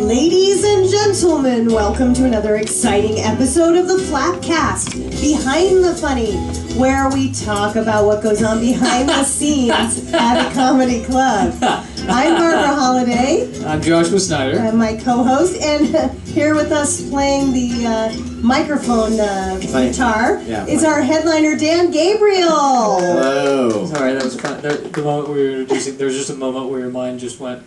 Ladies and gentlemen, welcome to another exciting episode of the FlappCast, Behind the Funny, where we talk about what goes on behind the scenes at a comedy club. I'm Barbara Holiday. I'm Joshua Snyder. I'm my co-host, and here with us playing the microphone guitar is our headliner, Dan Gabriel. Hello. Sorry, that was fun. The moment we were introducing, there was just a moment where your mind just went...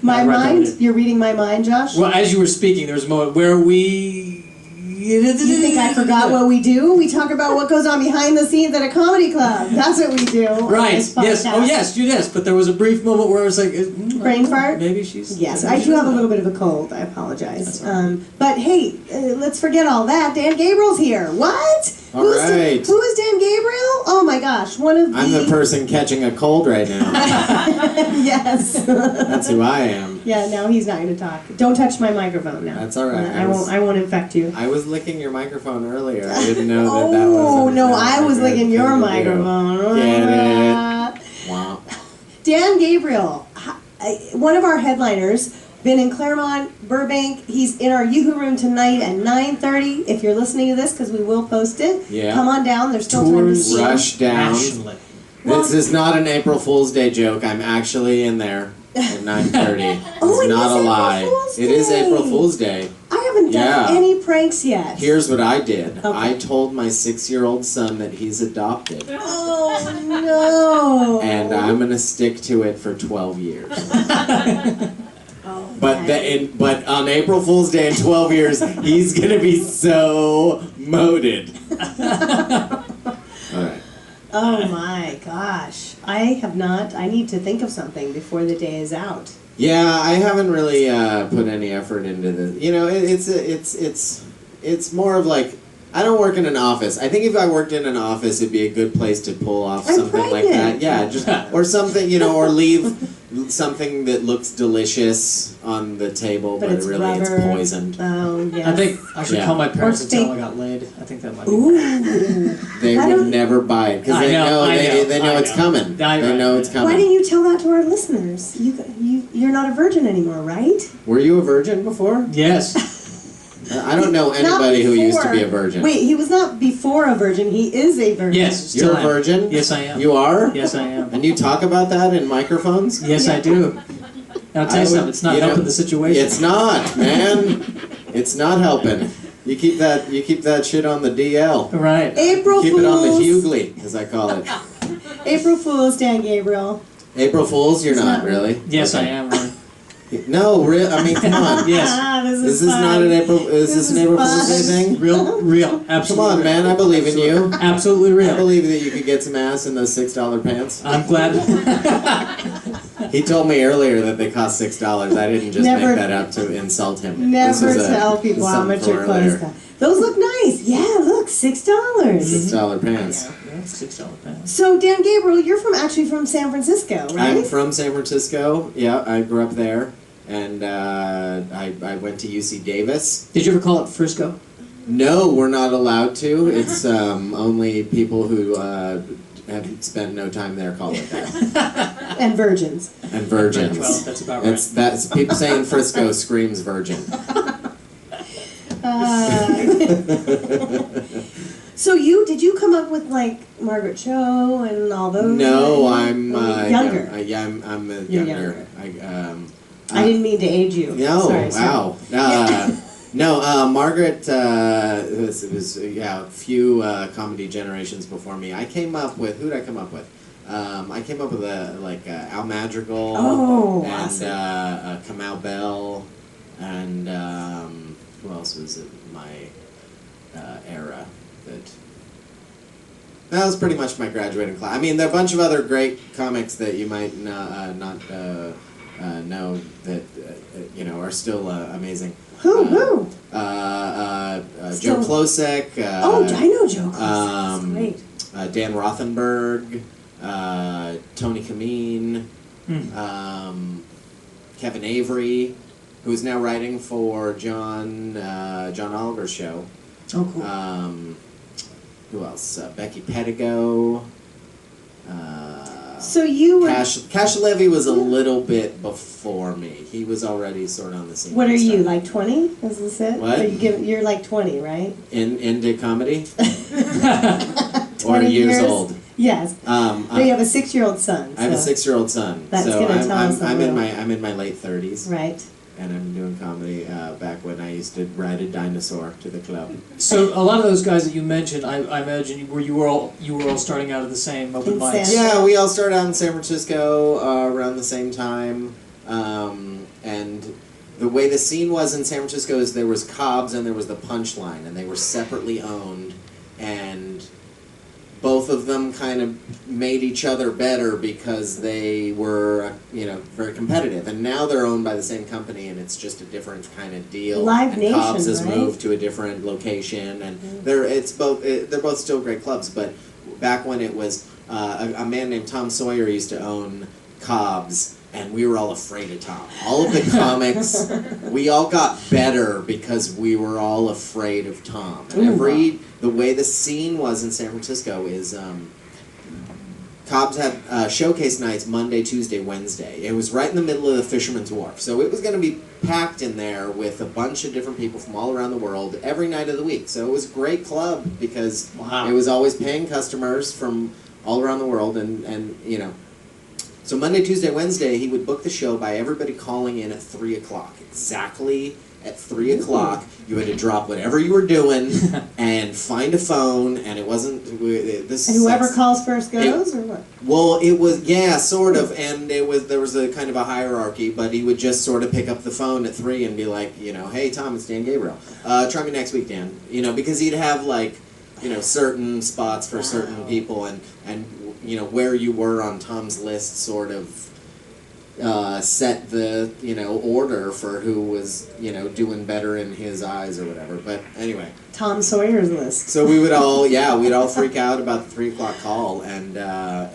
My mind? You're reading my mind, Josh? Well, as you were speaking, there was a moment where we... You think I forgot what we do? We talk about what goes on behind the scenes at a comedy club. That's what we do. Right. Yes. Oh, yes. You did. But there was a brief moment where I was like... brain fart? Maybe she's... Yes, I do have a little bit of a cold. I apologize. But hey, let's forget all that. Dan Gabriel's here. What? All right. Who is Dan Gabriel? Oh my gosh, one of the... I'm the person catching a cold right now. Yes. That's who I am. Yeah, no, he's not going to talk. Don't touch my microphone now. That's all right. I won't infect you. I was licking your microphone earlier. I didn't know that was... Oh, no, I was licking your microphone. Get it? Wow. Dan Gabriel, one of our headliners, been in Claremont, Burbank. He's in our Yoo-Hoo room tonight at 9:30. If you're listening to this, because we will post it, come on down. There's still time to see rush down. This is not an April Fool's Day joke. I'm actually in there at 9:30. It's not a lie. It is April Fool's Day. I haven't done any pranks yet. Here's what I did. Okay. I told my 6-year-old son that he's adopted. Oh, no. And I'm going to stick to it for 12 years. But on April Fool's Day in 12 years, he's going to be so moated. All right. Oh my gosh. I need to think of something before the day is out. Yeah, I haven't really put any effort into this. You know, it's more of like, I don't work in an office. I think if I worked in an office, it'd be a good place to pull off something like that. Yeah, just or something, you know, or leave something that looks delicious on the table, but really it's poisoned. Oh, yes. I think I should call my parents and tell them I got laid. I think that might be They would never buy it because they know it's coming. They know it's coming. Why didn't you tell that to our listeners? You're not a virgin anymore, right? Were you a virgin before? Yes. I don't know anybody who used to be a virgin. Wait, he was not before a virgin. He is a virgin. Yes, you're a virgin? Yes, I am. You are? Yes, I am. And you talk about that in microphones? Yes, I do. I'll tell you something. It's not helping the situation. It's not, man. It's not helping. You keep that shit on the DL. Right. April Keep Fools. it on the Hughley, as I call it. April Fools, Dan Gabriel. April Fools? You're not really? Yes, I am. Really. No, I mean, come on. Yes. Is this not an April? Is this an April Fool's Day thing? Real. Absolutely. Come on, man. I believe in you. Absolutely real. I believe that you could get some ass in those $6 pants. I'm glad. He told me earlier that they cost $6. I didn't just make that up to insult him. Never tell people how much your clothes cost. Those look nice. Yeah, look, $6. $6 pants. Yeah, $6 pants. So, Dan Gabriel, you're actually from San Francisco, right? I'm from San Francisco. Yeah, I grew up there. And I went to UC Davis. Did you ever call it Frisco? No, we're not allowed to. It's only people who have spent no time there call it that. And virgins. And virgins. Well, that's about right. That's people saying Frisco screams virgin. So did you come up with like Margaret Cho and all those? No, I'm younger. I'm You're younger. I didn't mean to age you. No, sorry. Wow. No, Margaret was a few comedy generations before me. I came up with, who did I come up with? I came up with Al Madrigal and awesome. Kamau Bell and who else was in my era that was pretty much my graduating class. I mean, there are a bunch of other great comics that you might not know that are still amazing. Who? Joe Klosek. I know Joe Klosek. That's great. Dan Rothenberg. Tony Kameen. Kevin Avery, who's now writing for John Oliver's show. Oh, cool. Who else? Becky Pedigo. So you were. Cash Levy was a little bit before me. He was already sort of on the scene. What are you, like 20? Is this it? What? You're like 20, right? Into comedy? 20 or years old? Yes. So you have a 6-year-old son. I have a 6-year-old son. That's so gonna tell us I'm in my late 30s. Right. And I'm doing comedy back when I used to ride a dinosaur to the club. So a lot of those guys that you mentioned, I imagine you were all starting out at the same open In mics. Yeah, we all started out in San Francisco around the same time. And the way the scene was in San Francisco is there was Cobb's and there was the Punchline, and they were separately owned, and both of them kind of made each other better because they were, very competitive. And now they're owned by the same company, and it's just a different kind of deal. Live and Nation, Cobb's has right? moved to a different location, and they're both still great clubs. But back when it was a man named Tom Sawyer used to own Cobb's, and we were all afraid of Tom. All of the comics, we all got better because we were all afraid of Tom. And the way the scene was in San Francisco is Cobb's had showcase nights Monday, Tuesday, Wednesday. It was right in the middle of the Fisherman's Wharf. So it was going to be packed in there with a bunch of different people from all around the world every night of the week. So it was a great club because it was always paying customers from all around the world, and So Monday, Tuesday, Wednesday, he would book the show by everybody calling in at 3 o'clock. Exactly at 3 o'clock, you had to drop whatever you were doing and find a phone, and it wasn't... And whoever calls first goes, or what? Well, it was, sort of, and there was a kind of a hierarchy, but he would just sort of pick up the phone at 3 and be like, hey, Tom, it's Dan Gabriel. Try me next week, Dan. Because he'd have, certain spots for certain people, and where you were on Tom's list sort of set the, order for who was, doing better in his eyes or whatever. But anyway. Tom Sawyer's list. So we would all, we'd all freak out about the 3 o'clock call, and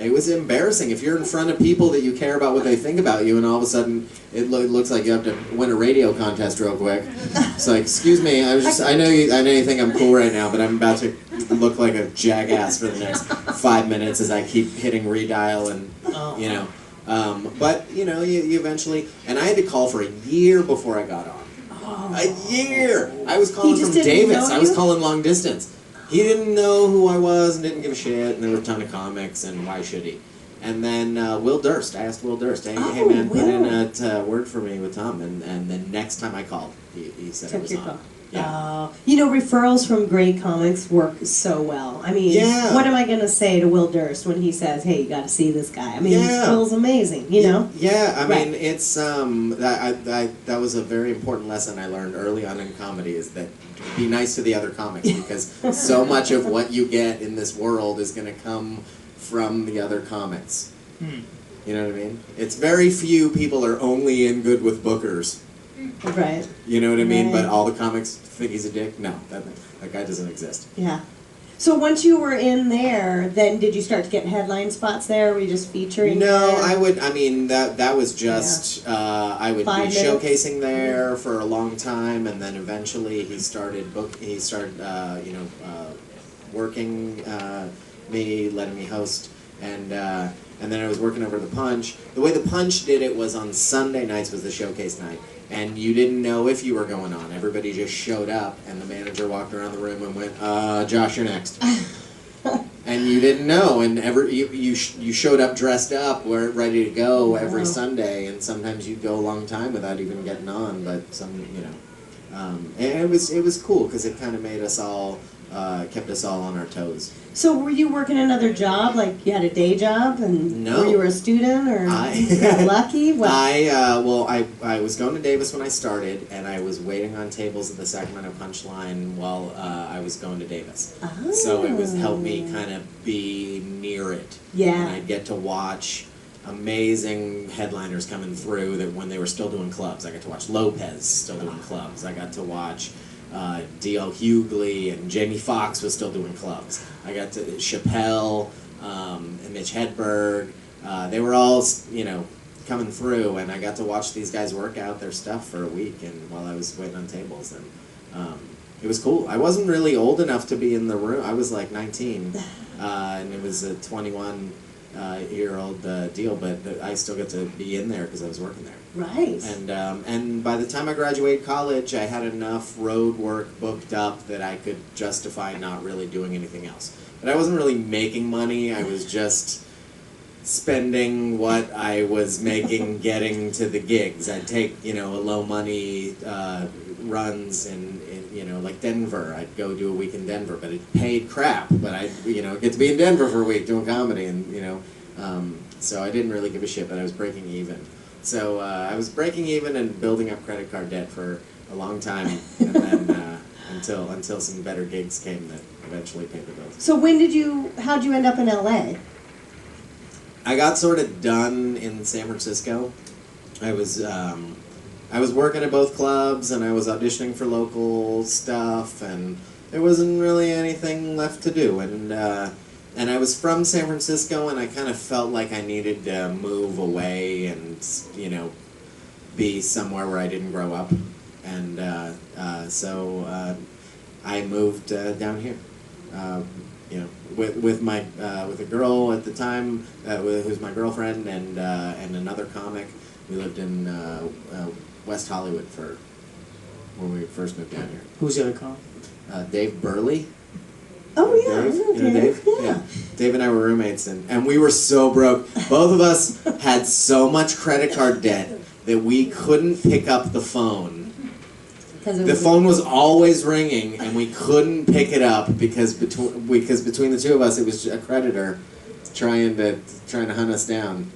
it was embarrassing. If you're in front of people that you care about what they think about you, and all of a sudden it looks like you have to win a radio contest real quick. It's like, excuse me, I know you think I'm cool right now, but I'm about to look like a jackass for the next 5 minutes as I keep hitting redial and, but, you eventually, and I had to call for a year before I got on. A year! I was calling from Davis. I was calling long distance. He didn't know who I was and didn't give a shit, and there were a ton of comics, and why should he? And then Will Durst, I asked Will Durst, hey man, put in a word for me with Tom, and the next time I called, he said it was on. Yeah. Referrals from great comics work so well. I mean, what am I going to say to Will Durst when he says, hey, you got to see this guy? I mean, Will's amazing, Yeah, I mean, it's, that was a very important lesson I learned early on in comedy, is that be nice to the other comics, because so much of what you get in this world is going to come from the other comics. You know what I mean? It's very few people are only in good with bookers. Right. You know what I mean? Right. But all the comics think he's a dick? No, that guy doesn't exist. Yeah. So once you were in there, then did you start to get headline spots there? Were you just featuring No, there? that was just, I would be showcasing there for a long time, and then eventually he started working me, letting me host, and then I was working over the Punch. The way the Punch did it was on Sunday nights was the showcase night. And you didn't know if you were going on. Everybody just showed up, and the manager walked around the room and went, Josh, you're next. And you didn't know, and you showed up dressed up, ready to go every Sunday, and sometimes you'd go a long time without even getting on, but and it was cool, because it kind of made us all, kept us all on our toes. So were you working another job, like you had a day job, and No. Were you a student, or you got lucky? What? I was going to Davis when I started, and I was waiting on tables at the Sacramento Punchline while I was going to Davis. Oh. So it was helped me kind of be near it. Yeah. And I'd get to watch amazing headliners coming through that when they were still doing clubs. I got to watch Lopez still doing clubs. I got to watch D.L. Hughley, and Jamie Foxx was still doing clubs. I got to Chappelle, and Mitch Hedberg. They were all, coming through, and I got to watch these guys work out their stuff for a week, and while I was waiting on tables, and it was cool. I wasn't really old enough to be in the room. I was like 19, and it was a 21 year-old deal, but I still get to be in there because I was working there. Right. And by the time I graduated college, I had enough road work booked up that I could justify not really doing anything else. But I wasn't really making money. I was just spending what I was making getting to the gigs. I'd take, a low money runs in like Denver. I'd go do a week in Denver, but it paid crap. But I'd, get to be in Denver for a week doing comedy, and, so I didn't really give a shit, but I was breaking even. So I was breaking even and building up credit card debt for a long time, and then until some better gigs came that eventually paid the bills. So how'd you end up in LA? I got sort of done in San Francisco. I was working at both clubs, and I was auditioning for local stuff, and there wasn't really anything left to do. And I was from San Francisco, and I kind of felt like I needed to move away and, be somewhere where I didn't grow up. And so I moved down here. With a girl at the time, who's my girlfriend, and another comic. We lived in West Hollywood when we first moved down here. Who's the other comic? Dave Burley. Oh yeah, Dave? I know Dave? Yeah. Dave and I were roommates, and we were so broke. Both of us had so much credit card debt that we couldn't pick up the phone. The phone was always ringing, and we couldn't pick it up because between the two of us, it was a creditor trying to hunt us down.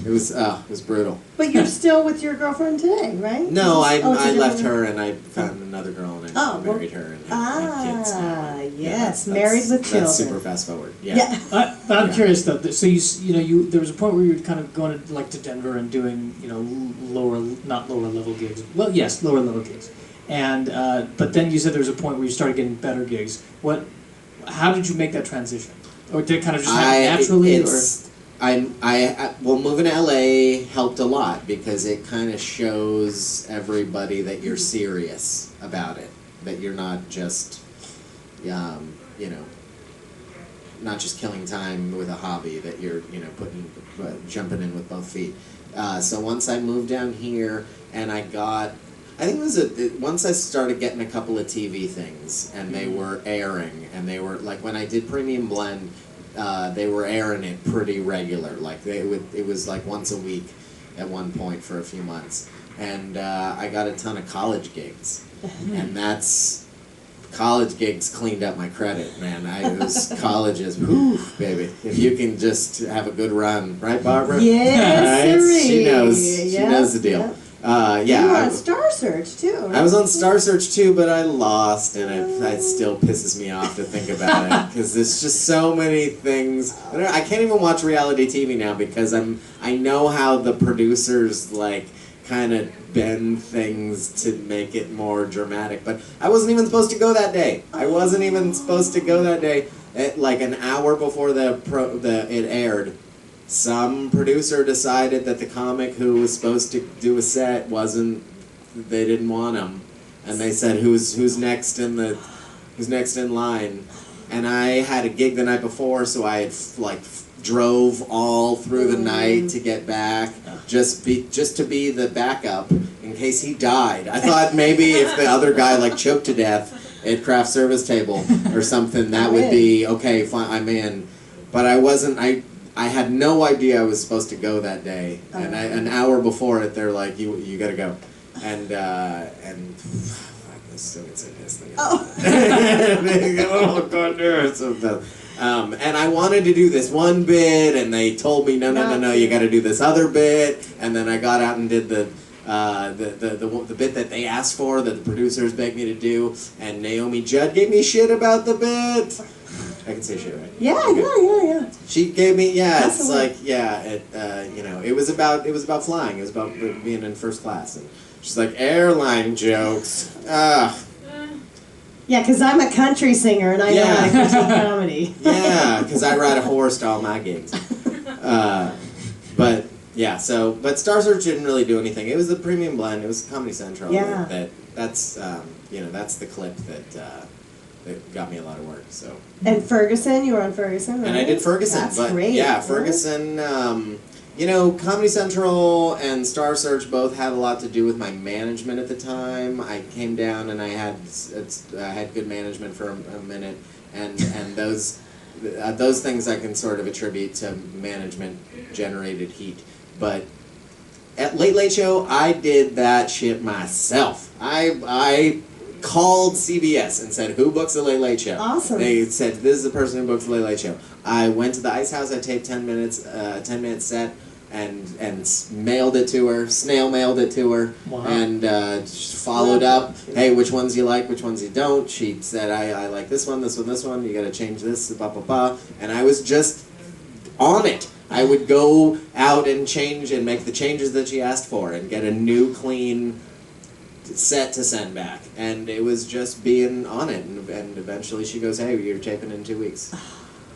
It was brutal. But you're still with your girlfriend today, right? No, I left her, and I found another girl, and I married her, and had kids. Yes, married with children. That's super fast forward. Yeah. I'm curious though. So you there was a point where you were kind of going to Denver and doing not lower level gigs. Well, yes, lower level gigs. And but then you said there was a point where you started getting better gigs. How did you make that transition? Or did it kind of just happen naturally? Moving to LA helped a lot because it kind of shows everybody that you're serious about it, that you're not just, not just killing time with a hobby, that you're, jumping in with both feet. So once I moved down here and once I started getting a couple of TV things and they were airing, and they were like when I did Premium Blend. They were airing it pretty regular. Like it was like once a week at one point for a few months. And I got a ton of college gigs. And college gigs cleaned up my credit, man. It was colleges, whew, baby. If you can just have a good run. Right, Barbara? Yes, right? She knows the deal. You were on Star Search too, right? I was on Star Search too, but I lost, and it still pisses me off to think about it because there's just so many things. I can't even watch reality TV now because I know how the producers kind of bend things to make it more dramatic. But I wasn't even supposed to go that day. Like an hour before it aired. Some producer decided that the comic who was supposed to do a set they didn't want him, and they said who's next in line, and I had a gig the night before, so I had drove all through the night to get back, just to be the backup in case he died. I thought maybe if the other guy choked to death at craft service table or something, that would be okay. Fine, I'm in, but I wasn't. I had no idea I was supposed to go that day, and an hour before it, they're like, "You gotta go," and I still get sick of this thing. Oh God, and I wanted to do this one bit, and they told me, no, you got to do this other bit, and then I got out and did the bit that they asked for, that the producers begged me to do, and Naomi Judd gave me shit about the bit. I can say shit, right? Yeah. She gave me, Absolutely. it was about flying. It was about being in first class, and she's like, airline jokes. Yeah, because I'm a country singer and I know how to critique comedy. Yeah, because I ride a horse to all my gigs. But Star Search didn't really do anything. It was the Premium Blend. It was Comedy Central. Yeah. That's the clip that got me a lot of work. So. And Ferguson, you were on Ferguson, right? And I did Ferguson, That's but great. yeah, Ferguson. Comedy Central and Star Search both had a lot to do with my management at the time. I came down and I had good management for a minute, and those things I can sort of attribute to management generated heat. But at Late Late Show, I did that shit myself. I called CBS and said, "Who books the Late Late Show?" Awesome. They said, "This is the person who books the Late Late Show." I went to the Ice House. I taped 10-minute set, and mailed it to her. Snail mailed it to her, Wow. and just followed up. Hey, which ones you like? Which ones you don't? She said, "I like this one, this one, this one. You got to change this." Blah blah blah. And I was just on it. I would go out and change and make the changes that she asked for, and get a new clean set to send back, and it was just being on it, and eventually she goes, "Hey, you're taping in 2 weeks."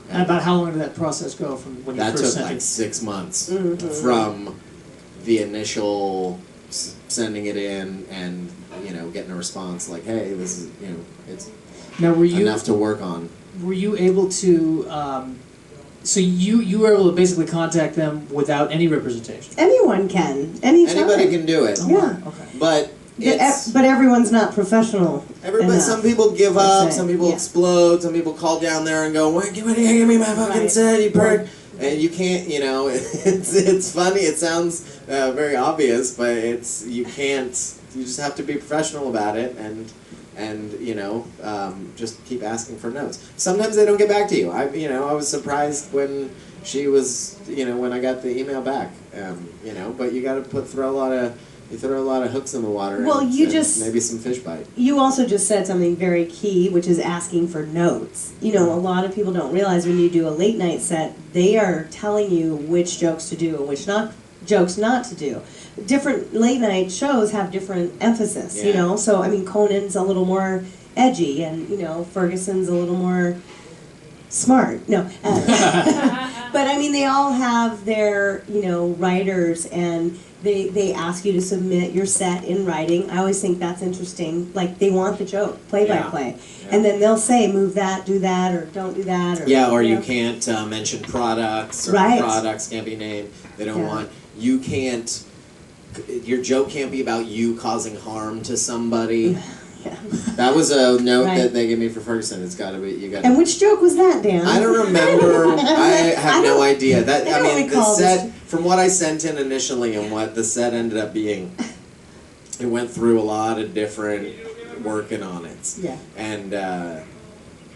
And about how long did that process go from when you That first took sent like it? 6 months Mm-hmm. from the initial sending it in and getting a response like, "Hey, this is it's Now, were you enough to work on." were you able to? So you were able to basically contact them without any representation. Anyone can. Anytime. Anybody can do it, Oh, Yeah. wow. Okay. but it's But everyone's not professional. everybody. enough, Some people give per up. se. Some people Yeah. explode. Some people call down there and go, "Why give me my fucking Right. set, you prick?" And you can't. It's funny. It sounds very obvious, but you can't. You just have to be professional about it, and just keep asking for notes. Sometimes they don't get back to you. I was surprised when she was, when I got the email back. But you got to throw a lot of hooks in the water. Well, and, you and just- maybe some fish bite. You also just said something very key, which is asking for notes. A lot of people don't realize when you do a late night set, they are telling you which jokes to do and which jokes not to do. Different late night shows have different emphasis, Yeah. So, Conan's a little more edgy and, Ferguson's a little more smart. No. But, they all have their, writers, and they ask you to submit your set in writing. I always think that's interesting. Like, they want the joke, play by play. Yeah. And then they'll say, move that, do that, or don't do that. Or, Or you know. can't mention products, or Right. products can't be named. They don't Yeah. want, you can't, your joke can't be about you causing harm to somebody. Yeah. That was a note Right. that they gave me for Ferguson. It's gotta be, you gotta. And which joke was that, Dan? I don't remember. I have no idea. I don't The recall set, from what I sent in initially and what the set ended up being, it went through a lot of different working on it. Yeah.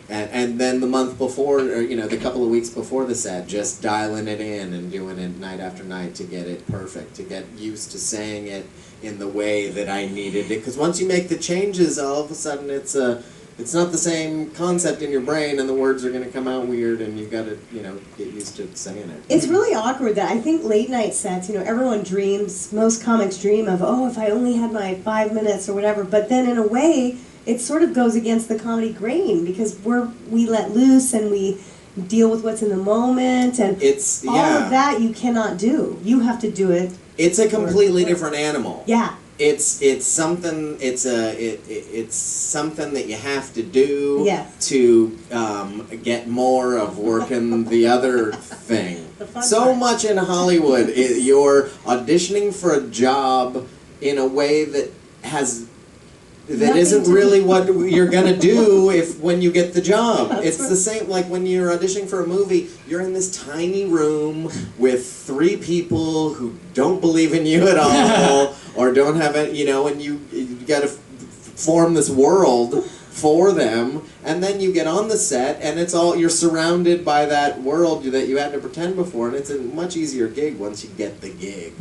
And then the month before, or the couple of weeks before the set, just dialing it in and doing it night after night to get it perfect, to get used to saying it in the way that I needed it. Because once you make the changes, all of a sudden it's not the same concept in your brain, and the words are going to come out weird, and you've got to get used to saying it. It's really awkward that I think late night sets, everyone dreams, most comics dream of, oh, if I only had my 5 minutes or whatever, but then in a way, it sort of goes against the comedy grain because we let loose and we deal with what's in the moment, and all of that you cannot do. You have to do it. It's a completely different animal. Yeah. It's something it's something that you have to do Yeah. to get more of working the other thing. The fun So part. much in Hollywood, you're auditioning for a job in a way that Nothing isn't to really do. what you're gonna do when you get the job. That's It's right. the same like when you're auditioning for a movie. You're in this tiny room with 3 people who don't believe in you at all, or don't have it. And you got to form this world for them, and then you get on the set, and you're surrounded by that world that you had to pretend before, and it's a much easier gig once you get the gig.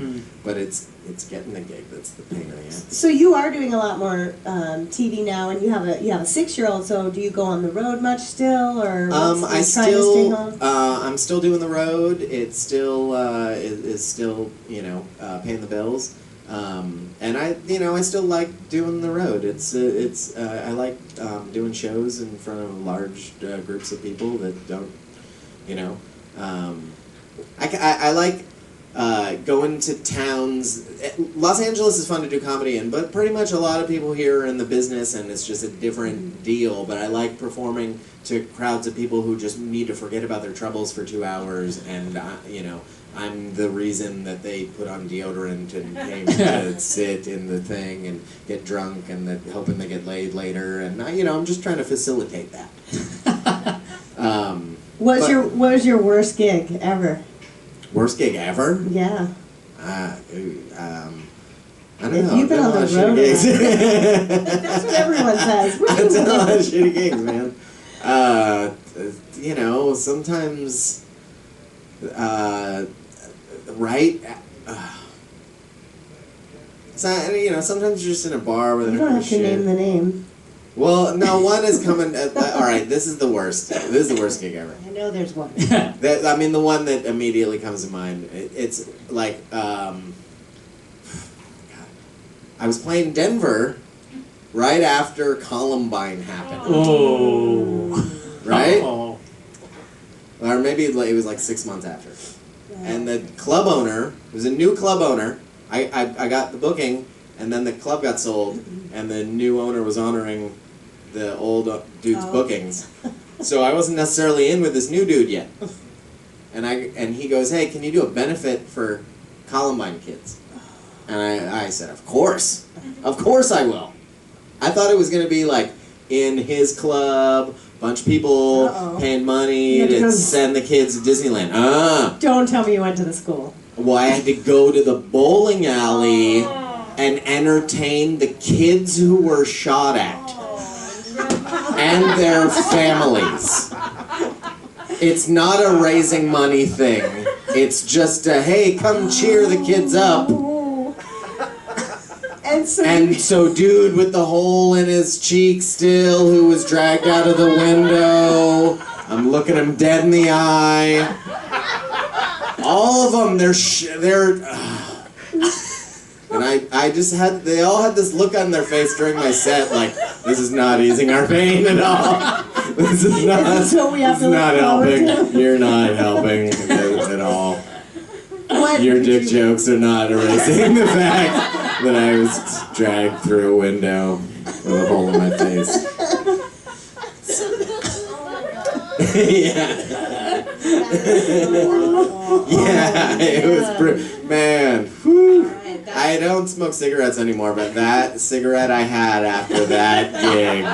But it's getting the gig that's the pain in the ass. So you are doing a lot more TV now, and you have a 6-year-old. So do you go on the road much still, or what's trying to stay home? I'm still doing the road. It's still is still paying the bills. And I still like doing the road. I like doing shows in front of large groups of people that don't, I like going to towns. Los Angeles is fun to do comedy in, but pretty much a lot of people here are in the business, and it's just a different deal. But I like performing to crowds of people who just need to forget about their troubles for 2 hours, and I'm the reason that they put on deodorant and came to sit in the thing and get drunk, and hoping they get laid later, and I'm just trying to facilitate that. What was your worst gig ever? Worst gig ever? Yeah. I don't If know. you've been on the road, that's what everyone says. I've done a lot of shitty gigs, man. Sometimes, right? Sometimes you're just in a bar with You don't have to name the name. Well, no, one is coming. All right, this is the worst. This is the worst gig ever. I know there's one. The one that immediately comes to mind. It's like, God. I was playing Denver right after Columbine happened. Oh. Right? Oh. Or maybe it was like 6 months after. And the club owner, it was a new club owner. I got the booking, and then the club got sold, and the new owner was honoring the old dude's bookings. So I wasn't necessarily in with this new dude yet. And he goes, "Hey, can you do a benefit for Columbine kids?" And I said, "Of course I will." I thought it was going to be like in his club, bunch of people paying money to send the kids to Disneyland. Don't tell me you went to the school. Well, I had to go to the bowling alley and entertain the kids who were shot at and their families. It's not a raising money thing. It's just a, hey, come cheer the kids up. And so dude with the hole in his cheek still, who was dragged out of the window, I'm looking him dead in the eye. All of them, and I just they all had this look on their face during my set, like, this is not easing our pain at all. This is not helping. You're not helping at all. Your dick jokes are not erasing the fact that I was dragged through a window with a hole in my face. Yeah, it was man. Whew. I don't smoke cigarettes anymore, but that cigarette I had after that gig,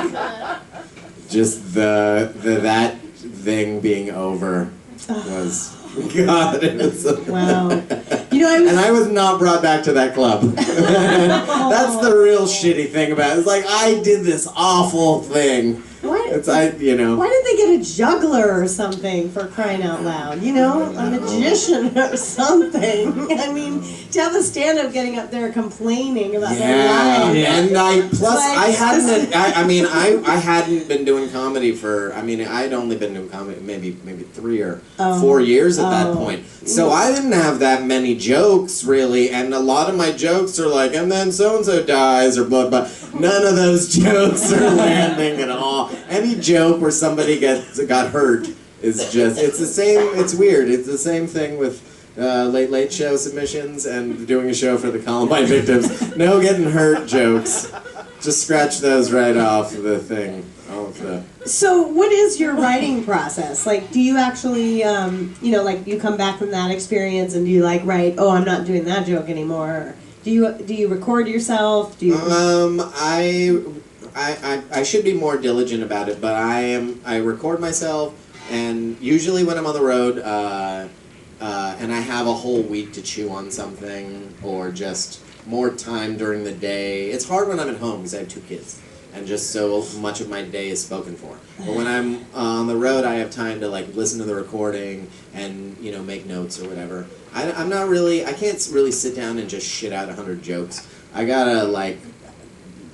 just that thing being over was. God, it was wow. And I was not brought back to that club. That's the real shitty thing about it. It's like, I did this awful thing. Why did they get a juggler or something, for crying out loud? A magician or something. I mean, to have a stand-up getting up there complaining about their life. And I hadn't been doing comedy for, I'd only been doing comedy maybe 3 or 4 years at that point. So I didn't have that many jokes, really, and a lot of my jokes are like, and then so-and-so dies, or blah, blah. None of those jokes are landing at all. Any joke where somebody got hurt is just, it's the same, it's weird. It's the same thing with late show submissions and doing a show for the Columbine victims. No getting hurt jokes. Just scratch those right off the thing. So what is your writing process? Like, do you actually, you come back from that experience and do you write, I'm not doing that joke anymore? Do you record yourself? I should be more diligent about it, but I record myself, and usually when I'm on the road, and I have a whole week to chew on something, or just more time during the day. It's hard when I'm at home because I have 2 kids, and just so much of my day is spoken for. But when I'm on the road, I have time to listen to the recording and make notes or whatever. I can't really sit down and just shit out 100 jokes. I gotta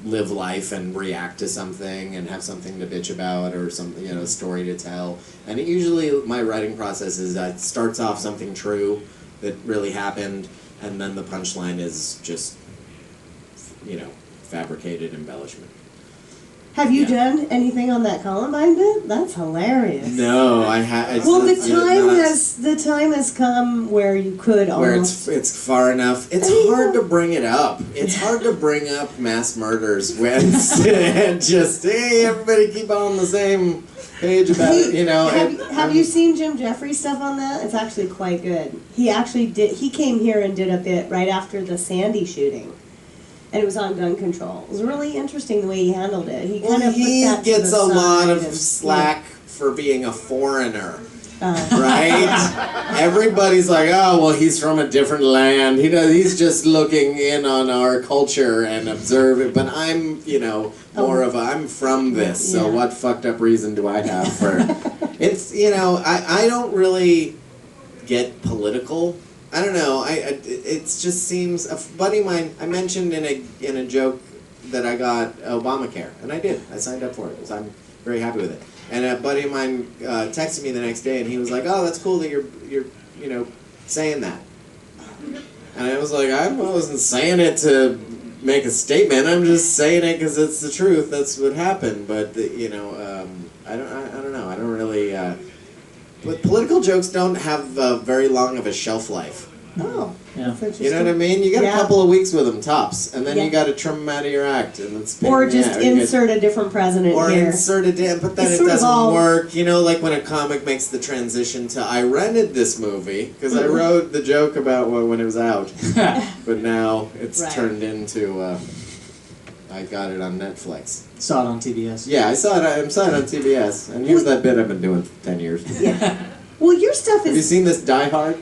live life and react to something and have something to bitch about, or some a story to tell. And usually my writing process is it starts off something true that really happened, and then the punchline is just fabricated embellishment. Have you done anything on that Columbine bit? That's hilarious. No, I had. Well, the time has come where you could where almost. it's far enough. It's hard to bring it up. It's hard to bring up mass murders when and just hey, everybody keep on the same page about it. You know. Have you seen Jim Jeffries stuff on that? It's actually quite good. He actually did. He came here and did a bit right after the Sandy shooting. And it was on gun control. It was really interesting the way he handled it. He kind of gets a lot of slack for being a foreigner, right? Everybody's like, oh, well, he's from a different land. He's just looking in on our culture and observing. But I'm, I'm from this. So what fucked up reason do I have for? It's I don't really get political. I don't know. It just seems a buddy of mine. I mentioned in a joke that I got Obamacare, and I did. I signed up for it. So I'm very happy with it. And a buddy of mine texted me the next day, and he was like, "Oh, that's cool that you're saying that." And I was like, "I wasn't saying it to make a statement. I'm just saying it because it's the truth. That's what happened." But I don't know. I don't really. But political jokes don't have very long of a shelf life. Oh, yeah. that's interesting. You know what I mean? You got a couple of weeks with them, tops, and then you got to trim them out of your act, and it's or just insert a different president or here. insert a but then it doesn't work. You know, like when a comic makes the transition to I rented this movie because I wrote the joke about when it was out, but now it's turned into I got it on Netflix. Saw it on TBS. Yeah, I saw it on TBS, and here's that bit I've been doing for 10 years. Yeah. Well, your stuff is... Have you seen this Die Hard?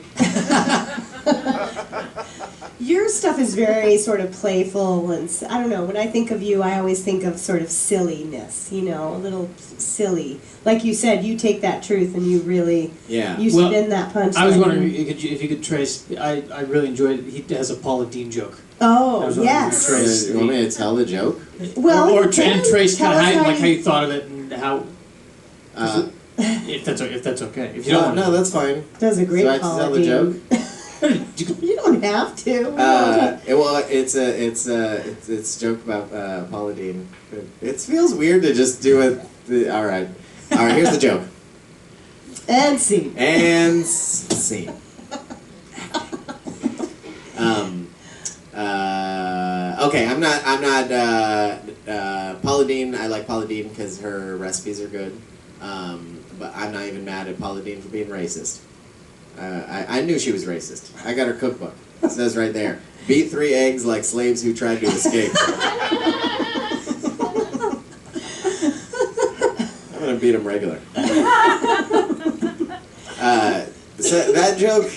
Your stuff is very sort of playful, and I don't know, when I think of you, I always think of sort of silliness, a little silly. Like you said, you take that truth and you really, you spin that punch. I was wondering if you could trace, I really enjoyed it, he has a Paula Deen joke. Oh, yes. You want me to tell the joke? Well, or trace kind of how you thought of it and how... if that's okay. If you don't want no, that's fine. Does a great So I have to tell the joke? You don't have to. It's a joke about Paula Deen. It feels weird to just do it. All right, here's the joke. And scene. And scene. Okay, I'm not Paula Deen. I like Paula Deen because her recipes are good. But I'm not even mad at Paula Deen for being racist. I knew she was racist. I got her cookbook. It says right there, beat 3 eggs like slaves who tried to escape. I'm going to beat them regular. So that joke,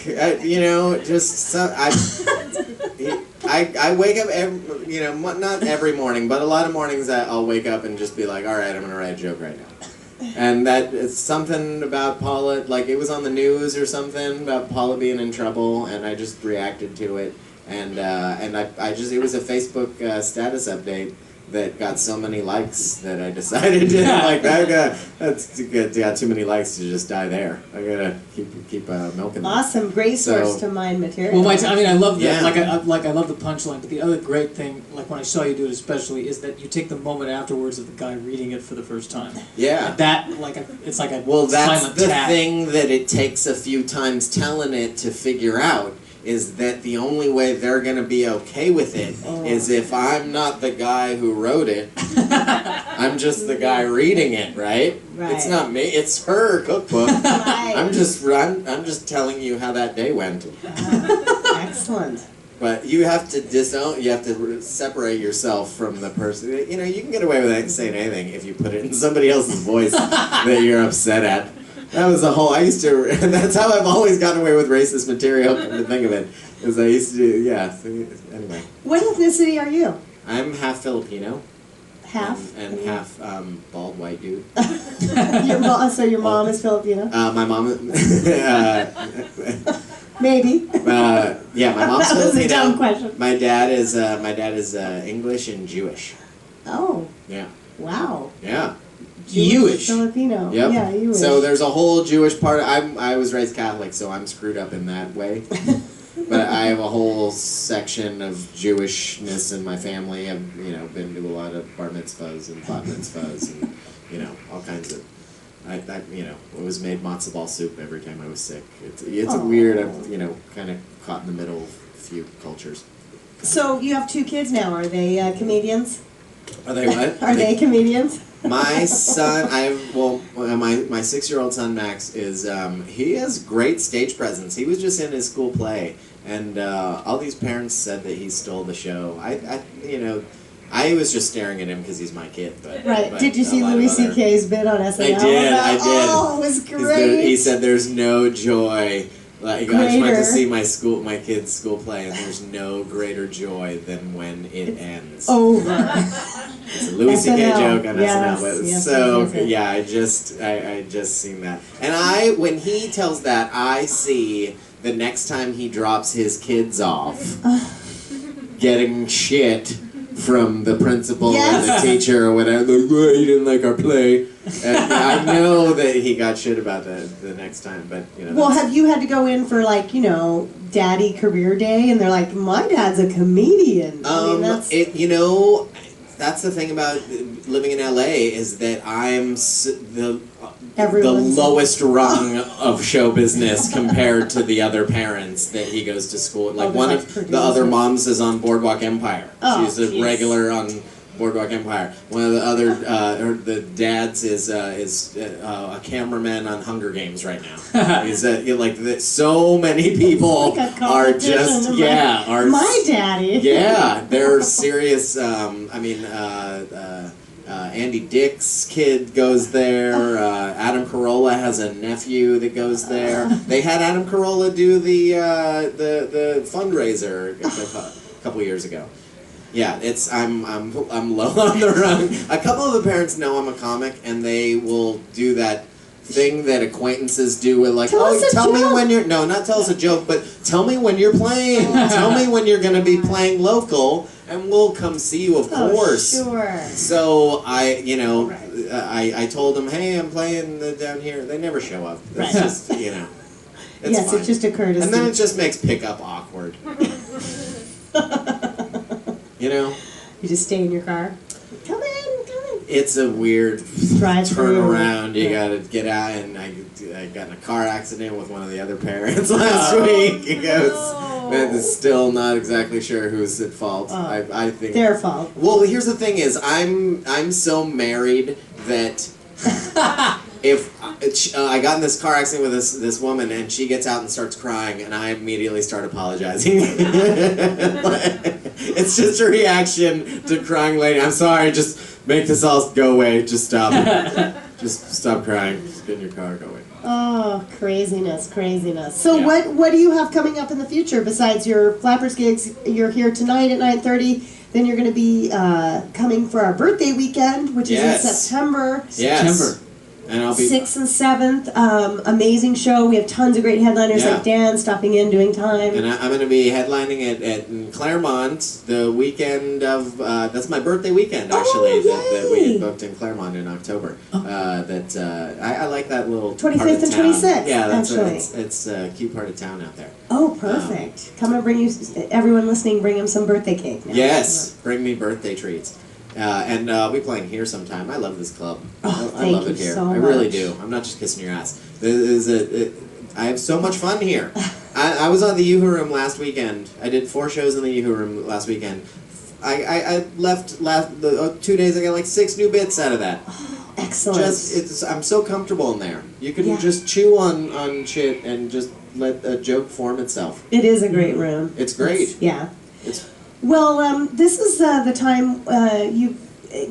I wake up not every morning, but a lot of mornings I'll wake up and just be like, all right, I'm going to write a joke right now. And that it's something about Paula, like it was on the news or something about Paula being in trouble, and I just reacted to it, and I just it was a Facebook status update that got so many likes that I decided to that's got too many likes to just die there. I gotta keep milking. Awesome, great source to mine material. Well, I love that. I love the punchline. But the other great thing, like when I saw you do it especially, is that you take the moment afterwards of the guy reading it for the first time. Yeah. And that it's like a that's silent the tap. thing that it takes a few times telling it to figure out. Is that the only way they're going to be okay with it is if I'm not the guy who wrote it, I'm just the guy reading it, right? It's not me, it's her cookbook. Right. I'm just telling you how that day went. Excellent. But you have to separate yourself from the person. You can get away with saying anything if you put it in somebody else's voice that you're upset at. That was the whole, that's how I've always gotten away with racist material, come to think of it. Is I used to do, anyway. What ethnicity are you? I'm half Filipino. Half? And half bald white dude. So your mom is Filipino? My mom, maybe. yeah, my mom's That was Filipino. a dumb question. My dad is English and Jewish. Oh. Yeah. Wow. Yeah. Jewish. Filipino. Yep. Yeah, Jewish. So there's a whole Jewish part. I was raised Catholic, so I'm screwed up in that way. But I have a whole section of Jewishness in my family. I've been to a lot of bar mitzvahs and bat mitzvahs and all kinds of. I was made matzo ball soup every time I was sick. It's a weird. I'm kind of caught in the middle of a few cultures. So you have 2 kids now. Are they comedians? Are they what? Are they comedians? My son, my 6-year-old son Max is he has great stage presence. He was just in his school play, and all these parents said that he stole the show. I was just staring at him because he's my kid. But Did you see Louis C.K.'s bit on SNL? I did. Oh, it was great. He said, "There's no joy." Like, I just went to see my kid's school play, and there's no greater joy than when it ends. Over. It's a Louis C.K. joke on SNL, but yes, so yes. yeah, I just seen that, and when he tells that, I see the next time he drops his kids off, getting shit from the principal and the teacher or whatever. Like, oh, you didn't like our play. And I know that he got shit about that the next time, but Well, have you had to go in for Daddy Career Day, and they're like, my dad's a comedian? That's the thing about living in LA is that I'm the lowest rung of show business compared to the other parents that he goes to school. Like one of the other moms is on Boardwalk Empire. She's a regular on Boardwalk Empire. One of the other the dads is a cameraman on Hunger Games right now. He's so many people are just my daddy. Yeah, they're serious. Andy Dick's kid goes there. Adam Carolla has a nephew that goes there. They had Adam Carolla do the fundraiser a couple years ago. Yeah, I'm low on the rung. A couple of the parents know I'm a comic, and they will do that thing that acquaintances do with tell me when you're not tell us a joke, but tell me when you're playing. Tell me when you're going to be playing local, and we'll come see you, of course. Sure. So I told them, hey, I'm playing down here. They never show up. That's just it's yes, fine. It's just a courtesy. And then it just makes pickup awkward. You just stay in your car. Come in. It's a weird Drive turn around. You gotta get out, and I got in a car accident with one of the other parents last week. It goes, still not exactly sure who's at fault. I think their fault. Well, here's the thing: is I'm so married that if I got in this car accident with this woman, and she gets out and starts crying, and I immediately start apologizing. It's just a reaction to crying lady. I'm sorry, just make this all go away. Just stop. Just stop crying. Just get in your car, go away. Oh, craziness. So what do you have coming up in the future besides your Flappers gigs? You're here tonight at 9:30. Then you're going to be coming for our birthday weekend, which is in September. Yes. And I'll be 6th and 7th. Amazing show. We have tons of great headliners like Dan stopping in, doing time. And I'm going to be headlining at Claremont the weekend of, that's my birthday weekend, actually, that we had booked in Claremont in October. I like that little 25th part of and town. 26th, Yeah, actually. It's a cute part of town out there. Oh, perfect. Come and bring everyone listening, bring them some birthday cake. Now. Yes, bring me birthday treats. And I'll be playing here sometime. I love this club. I love it here. So I really do. I'm not just kissing your ass. I have so much fun here. I was on the Yoo-Hoo Room last weekend. I did 4 shows in the Yoo-Hoo Room last weekend. I left 2 days. I got like 6 new bits out of that. Oh, excellent. I'm so comfortable in there. You can just chew on shit and just let a joke form itself. It is a great room. It's great. Well, this is the time you've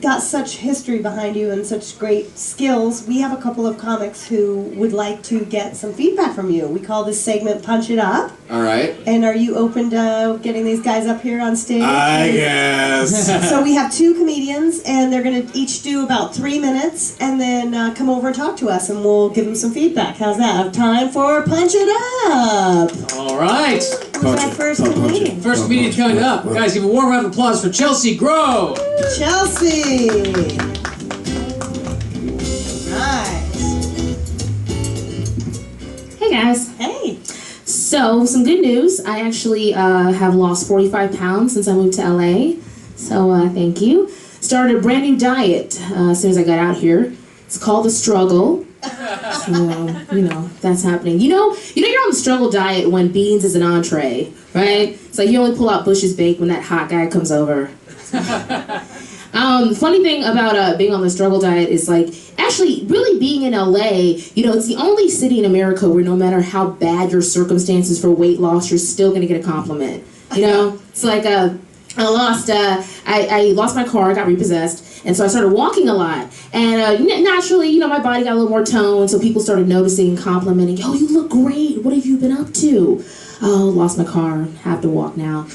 got such history behind you and such great skills. We have a couple of comics who would like to get some feedback from you. We call this segment Punch It Up. All right. And are you open to getting these guys up here on stage? I guess. So we have 2 comedians, and they're going to each do about 3 minutes, and then come over and talk to us, and we'll give them some feedback. How's that? Time for Punch It Up! All right. Who's our first comedian? First comedian coming up. Guys, give a warm round of applause for Chelsea Grow. Chelsea! Nice. Hey guys. Hey. So, some good news. I actually have lost 45 pounds since I moved to LA. So, thank you. Started a brand new diet as soon as I got out here. It's called The Struggle. So, that's happening. You're on the struggle diet when beans is an entree, right? It's like you only pull out Bush's Bake when that hot guy comes over. The funny thing about being on the struggle diet is actually really being in LA, it's the only city in America where no matter how bad your circumstances for weight loss, you're still gonna get a compliment. It's like I lost my car, I got repossessed, and so I started walking a lot. And naturally, my body got a little more toned, so people started noticing, complimenting, "Yo, you look great. What have you been up to?" "Oh, lost my car. Have to walk now."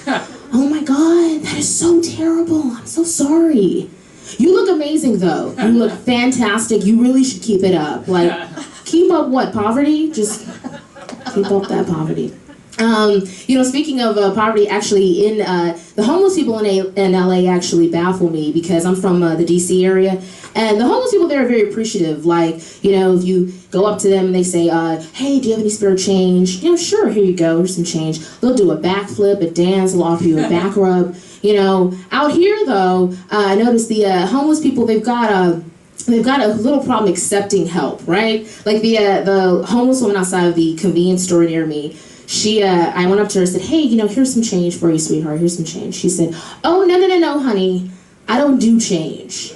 "Oh my God, that is so terrible. I'm so sorry." "You look amazing, though. You look fantastic. You really should keep it up." Keep up what? Poverty? Just keep up that poverty. Speaking of poverty, actually, the homeless people in LA actually baffle me because I'm from the DC area, and the homeless people there are very appreciative. If you go up to them and they say, "Hey, do you have any spare change?" "Sure, here you go, here's some change." They'll do a backflip, a dance, they'll offer you a back rub. Out here though, I noticed the homeless people, they've got a little problem accepting help, right? The homeless woman outside of the convenience store near me. I went up to her and said, "Hey, here's some change for you, sweetheart. Here's some change." She said, "Oh, no, honey. I don't do change."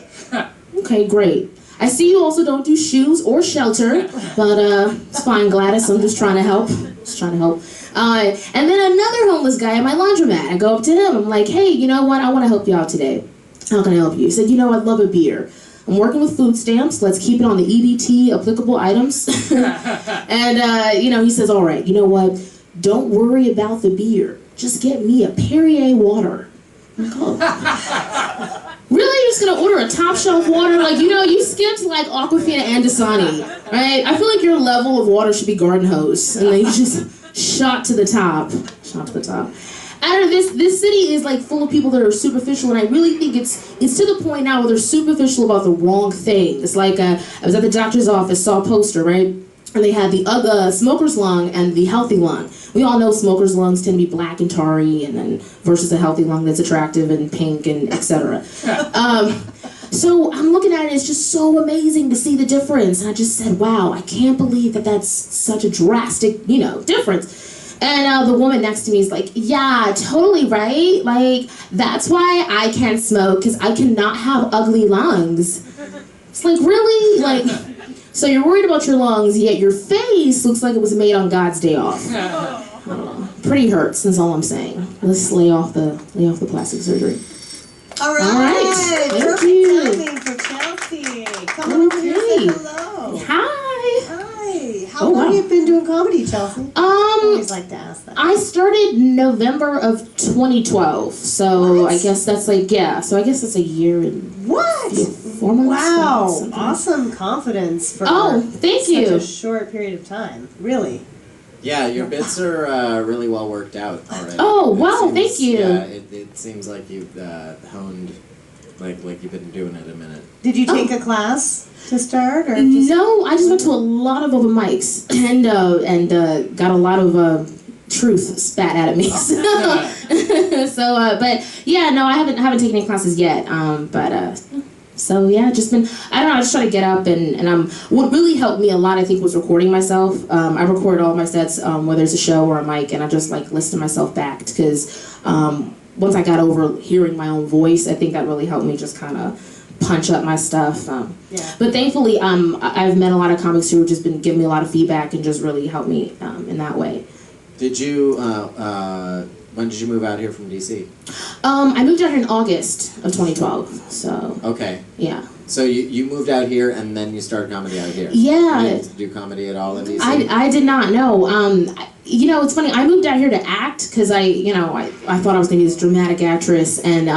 "Okay, great. I see you also don't do shoes or shelter, but it's fine, Gladys. I'm just trying to help. And then another homeless guy at my laundromat. I go up to him. I'm like, "Hey, you know what? I want to help you out today. How can I help you?" He said, "I'd love a beer. I'm working with food stamps. Let's keep it on the EBT applicable items." And, he says, "All right, you know what? Don't worry about the beer. Just get me a Perrier water." I'm like, "Oh. Really? You're just going to order a top shelf water? You skipped Aquafina and Dasani, right? I feel like your level of water should be garden hose. And then you just shot to the top. I don't know, this city is full of people that are superficial, and I really think it's to the point now where they're superficial about the wrong things. I was at the doctor's office, saw a poster, right? And they had the smoker's lung and the healthy lung. We all know smoker's lungs tend to be black and tarry, and then versus a healthy lung that's attractive and pink and etc. So I'm looking at it, it's just so amazing to see the difference. And I just said, wow, I can't believe that's such a drastic, difference. And the woman next to me is like, "Yeah, totally right. That's why I can't smoke, because I cannot have ugly lungs." It's really? So you're worried about your lungs, yet your face looks like it was made on God's day off. I don't know. Pretty hurts, that's all I'm saying. Let's lay off the plastic surgery. All right. Thank Perfect you. timing for Chelsea. Come on over here and say hello. Hi. How long have you been doing comedy, Chelsea? I always like to ask that. I started November of 2012, so What? I guess that's so I guess that's a year and What? 4 months. Wow. something. Awesome confidence for Thank such you. a short period of time. Really. Yeah, your bits are really well worked out already. Oh, wow, It thank you. Yeah, it seems like you've honed, like you've been doing it a minute. Did you take a class to start, or just? No, I just went to a lot of open mics and got a lot of truth spat at me. But yeah, no, I haven't taken any classes yet. So yeah, just been, I don't know, I just try to get up and what really helped me a lot, I think, was recording myself. I record all my sets, whether it's a show or a mic, and I just listen to myself back, because once I got over hearing my own voice, I think that really helped me just kind of punch up my stuff. But thankfully, I've met a lot of comics who have just been giving me a lot of feedback and just really helped me in that way. Did you, when did you move out here from DC? I moved out here in August of 2012, so. Okay. Yeah. So you moved out here and then you started comedy out here? Yeah. You didn't do comedy at all in DC? I did not know. It's funny, I moved out here to act because I thought I was going to be this dramatic actress, and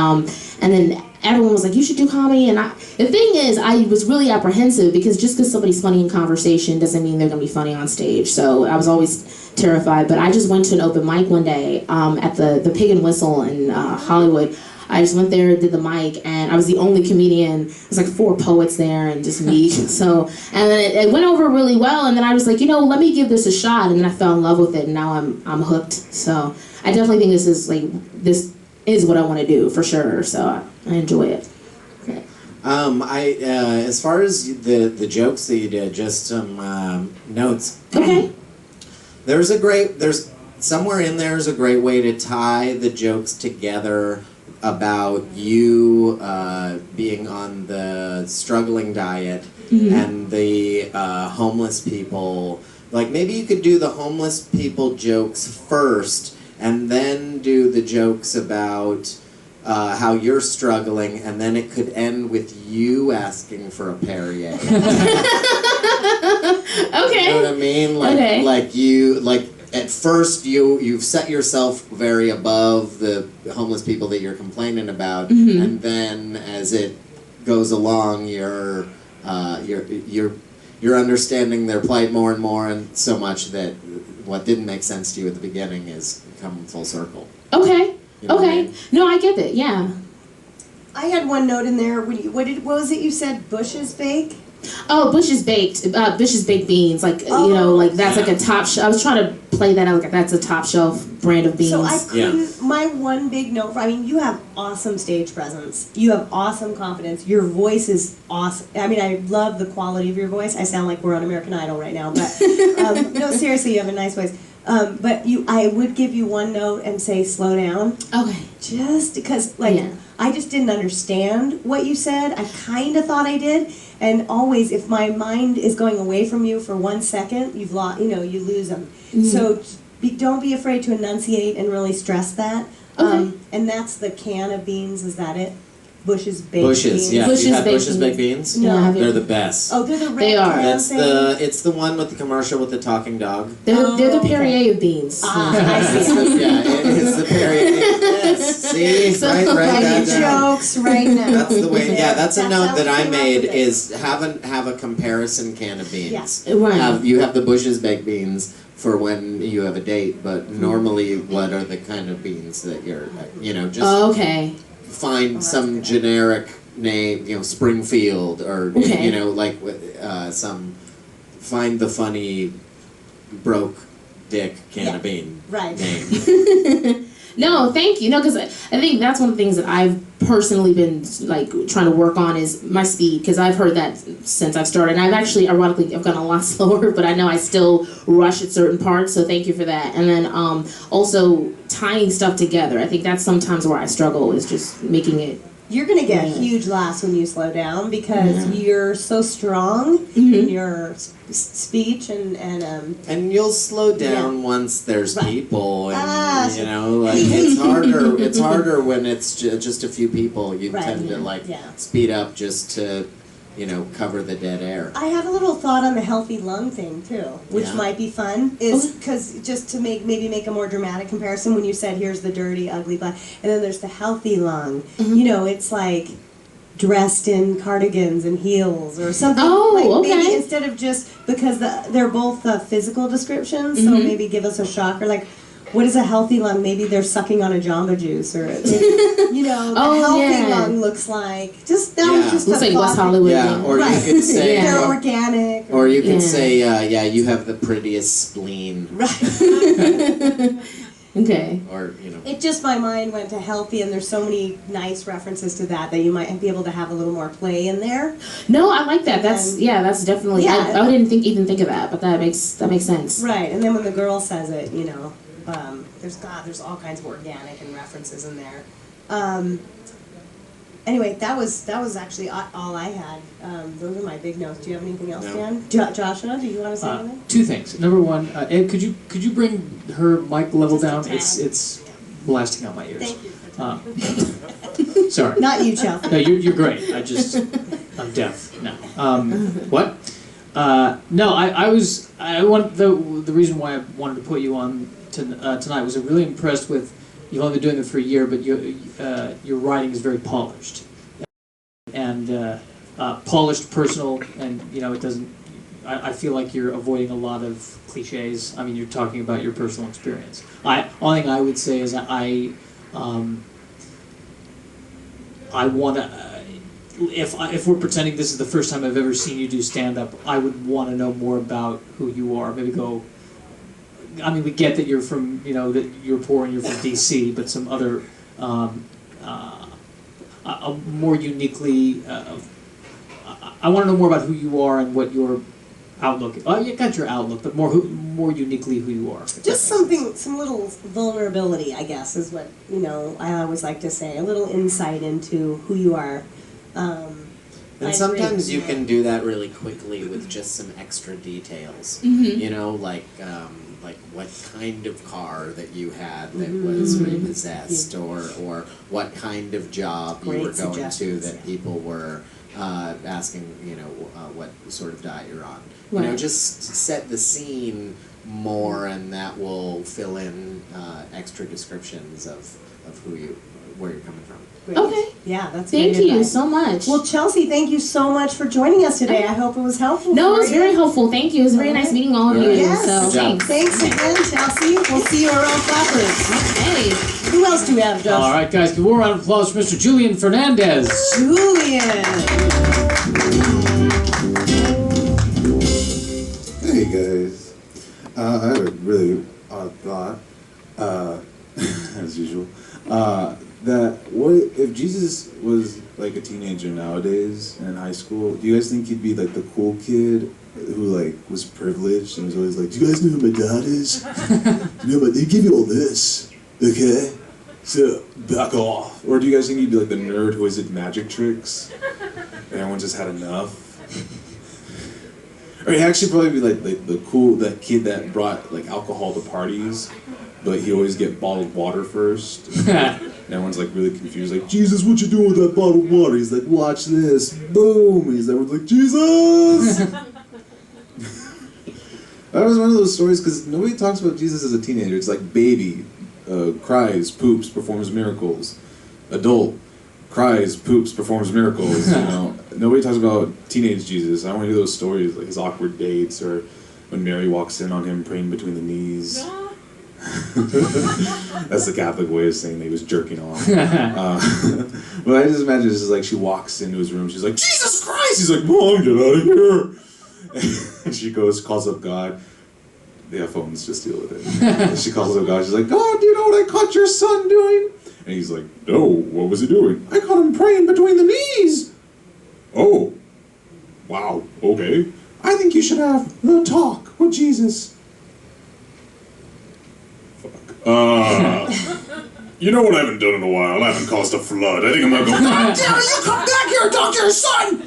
then everyone was like, "You should do comedy," and the thing is, I was really apprehensive because just because somebody's funny in conversation doesn't mean they're going to be funny on stage, so I was always terrified. But I just went to an open mic one day at the Pig and Whistle in Hollywood. I just went there, did the mic, and I was the only comedian. It was like 4 poets there and just me. So, and then it went over really well. And then I was like, let me give this a shot. And then I fell in love with it, and now I'm hooked. So I definitely think this is what I want to do for sure. So I enjoy it. Okay. As far as the jokes that you did, just some notes. Okay. There's somewhere in there is a great way to tie the jokes together about you being on the struggling diet and the homeless people. Like maybe you could do the homeless people jokes first and then do the jokes about how you're struggling, and then it could end with you asking for a Perrier. Okay. You know what I mean? Like at first you've set yourself very above the homeless people that you're complaining about, and then as it goes along, you're understanding their plight more and more, and so much that what didn't make sense to you at the beginning is come full circle. Okay. You know what I mean? No, I get it. Yeah. I had one note in there. What was it you said? Bush's Bake? Oh, Bush's baked beans. Like like that's like a top. I was trying to play that out. Like that's a top shelf brand of beans. So I couldn't. My one big note. You have awesome stage presence. You have awesome confidence. Your voice is awesome. I love the quality of your voice. I sound like we're on American Idol right now, but no, seriously, you have a nice voice. But I would give you one note and say slow down. Okay. Just because, I just didn't understand what you said. I kind of thought I did. And always, if my mind is going away from you for 1 second, you've lost. You lose them. So don't be afraid to enunciate and really stress that. Okay. And that's the can of beans. Is that it? Bush's baked Bushes, beans. yeah. Bush's You have baked Bush's baked beans? No. They're the best. Oh, they're the red They are. can That's thing? it's the one with the commercial with the talking dog. They're the okay. Perrier of beans. I see. It's the Perrier. Yes, see, So, right that down. Jokes right now. That's the way. Yeah, that's a That's note how that we I came up made. with it. Is have a comparison can of beans. Yeah. Right. You have the Bush's baked beans for when you have a date, but normally, what are the kind of beans that you're just Okay. find some generic name, Springfield, or some find the funny broke dick can of bean name. No, thank you. No, because I think that's one of the things that I've personally been trying to work on is my speed, because I've heard that since I've started. And I've actually, ironically, I've gotten a lot slower, but I know I still rush at certain parts. So thank you for that. And then also tying stuff together. I think that's sometimes where I struggle, is just making it. You're going to get huge laughs when you slow down, because you're so strong in your speech and you'll slow down once there's people, and it's harder when it's just a few people. You tend to speed up just to cover the dead air. I had a little thought on the healthy lung thing too, which might be fun. Is because just to maybe make a more dramatic comparison, when you said here's the dirty, ugly black, and then there's the healthy lung. It's like dressed in cardigans and heels or something. Maybe instead of just because they're both physical descriptions, so maybe give us a shock, or like, what is a healthy lung? Maybe they're sucking on a Jamba Juice, or the healthy lung looks like. Was just looks like West Hollywood. Yeah, or you could say they're organic. Or you could say, you have the prettiest spleen. Right. Okay. Or It just, my mind went to healthy, and there's so many nice references to that you might be able to have a little more play in there. No, I like that. That's definitely. I didn't even think of that, but that makes sense. Right, and then when the girl says it, there's all kinds of organic and references in there. Anyway, that was actually all I had. Those are my big notes. Do you have anything else, Dan? Joshua, do you want to say anything? 2 things. Number one, Ed, could you bring her mic level down? It's blasting out my ears. Thank you. Sorry. Not you, Chelsea. No, you're great. I'm deaf now. What? No, the reason why I wanted to put you on tonight was I'm really impressed with. You've only been doing it for a year, but your writing is very polished, and polished, personal, and it doesn't. I feel like you're avoiding a lot of cliches. I mean, you're talking about your personal experience. Only thing I would say is that I want to. If we're pretending this is the first time I've ever seen you do stand-up, I would want to know more about who you are. Maybe go. I mean, we get that you're from, that you're poor and you're from D.C., but some other more uniquely. I want to know more about who you are and what your outlook. You got your outlook, but more uniquely who you are. Just some little vulnerability, I guess, is what I always like to say. A little insight into who you are. And sometimes you can do that really quickly with just some extra details. Mm-hmm. Like what kind of car that you had that was repossessed, or what kind of job you were going to that people were asking, what sort of diet you're on. Right. Just set the scene more, and that will fill in extra descriptions of where you're coming from. Great. Okay. Yeah, that's Thank great you advice. so much. Well, Chelsea, thank you so much for joining us today. I hope it was helpful. No, it was for you. very helpful. Thank you. It was very nice meeting all of you. Yes. So Good job. thanks. Thanks again, Chelsea. We'll see you around Flappers. Okay. Who else do we have, Josh? All right, guys, give a round of applause for Mr. Julian Fernandez. Julian. Hey guys, I had a really odd thought, as usual, that what if Jesus was like a teenager nowadays and in high school, do you guys think he'd be like the cool kid who like was privileged and was always like, do you guys know who my dad is? But they give you all this, okay? So back off. Or do you guys think he'd be like the nerd who always did magic tricks and everyone just had enough? Or he'd actually probably be like that kid that brought like alcohol to parties, but he'd always get bottled water first. And everyone's like really confused, like, Jesus, what you doing with that bottled water? He's like, watch this, boom. And everyone's like, Jesus! That was one of those stories because nobody talks about Jesus as a teenager. It's like baby, cries, poops, performs miracles. Adult, cries, poops, performs miracles. Nobody talks about teenage Jesus. I want to hear those stories, like his awkward dates, or when Mary walks in on him praying between the knees. That's the Catholic way of saying that he was jerking off. But I just imagine it's just like she walks into his room, she's like, Jesus Christ! He's like, Mom, get out of here! And she calls up God. They have phones, just deal with it. And she calls up God, she's like, God, do you know what I caught your son doing? And he's like, no, what was he doing? I caught him praying between the knees! Oh, wow, okay. I think you should have the talk with Jesus. You know what I haven't done in a while? I haven't caused a flood. I think I'm gonna go, God damn it, you come back here and talk to your son!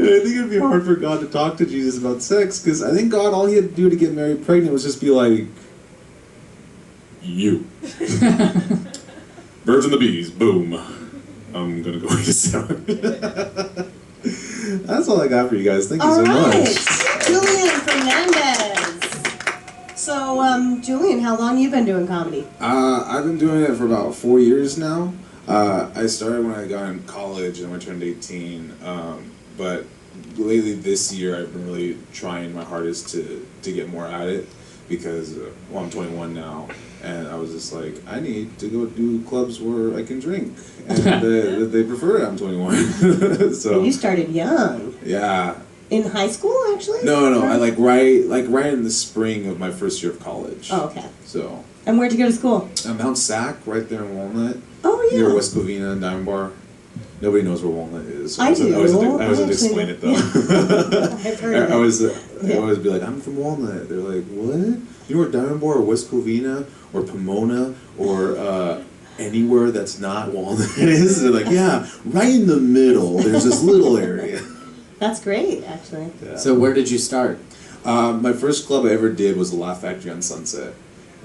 I think it'd be hard for God to talk to Jesus about sex, because I think God, all he had to do to get Mary pregnant was just be like, you. Birds and the bees, boom. I'm gonna go eat a salad. That's all I got for you guys. Thank you so much. Julian Fernandez. So, Julian, how long you been doing comedy? I've been doing it for about 4 years now. I started when I got in college and I turned 18. But lately this year I've been really trying my hardest to get more at it because, I'm 21 now. And I was just like, I need to go do clubs where I can drink. And they prefer it I'm 21. So You started young. Yeah. In high school, actually? No. I right in the spring of my first year of college. Oh, okay. So. And where'd you go to school? Mount Sac, right there in Walnut. Oh, yeah. Near West Covina and Diamond Bar. Nobody knows where Walnut is. So I do. I always have to explain it though. I've heard of it. I always be like, I'm from Walnut. They're like, what? You know where Diamond Bar or West Covina or Pomona or anywhere that's not Walnut is? They're like, yeah, right in the middle. There's this little area. That's great, actually. Yeah. So where did you start? My first club I ever did was the Laugh Factory on Sunset.